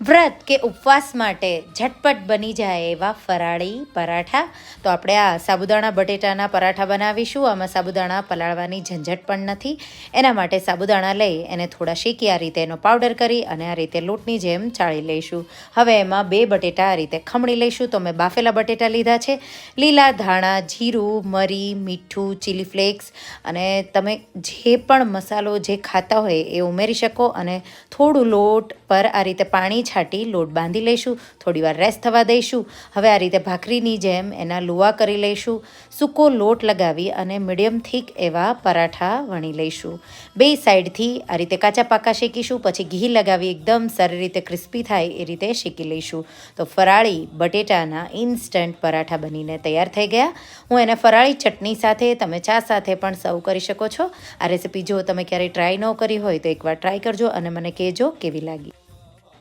વ્રત કે ઉપવાસ માટે ઝટપટ બની જાય એવા ફરાળી પરાઠા. તો આપણે આ સાબુદાણા બટેટાના પરાઠા બનાવીશું. આમાં સાબુદાણા પલાળવાની ઝંઝટ પણ નથી. એના માટે સાબુદાણા લઈ એને થોડા શેકી આ રીતે એનો પાવડર કરી અને આ રીતે લોટની જેમ ચાળી લઈશું. હવે એમાં 2 બટેટા આ રીતે ખમણી લઈશું. તો મેં બાફેલા બટેટા લીધા છે. લીલા ધાણા, જીરું, મરી, મીઠું, ચીલી ફ્લેક્સ અને તમે જે પણ મસાલો જે ખાતા હોય એ ઉમેરી શકો. અને થોડું લોટ પર આ રીતે પાણી છાંટી લોટ બાંધી લઈશું. થોડીવાર રેસ્ટ થવા દઈશું. હવે આ રીતે ભાખરીની જેમ એના લુવા કરી લઈશું. સૂકો લોટ લગાવી અને મીડિયમ થીક એવા પરાઠા વણી લઈશું. 2 સાઈડથી આ રીતે કાચા પાકા શેકીશું. પછી ઘી લગાવી એકદમ સારી રીતે ક્રિસ્પી થાય એ રીતે શેકી લઈશું. તો ફરાળી બટેટાના ઇન્સ્ટન્ટ પરાઠા બનીને તૈયાર થઈ ગયા. હું એને ફરાળી ચટણી સાથે, તમે ચા સાથે પણ સર્વ કરી શકો છો. આ રેસીપી જો તમે ક્યારેય ટ્રાય ન કરી હોય તો એકવાર ટ્રાય કરજો અને મને કહેજો કેવી લાગી.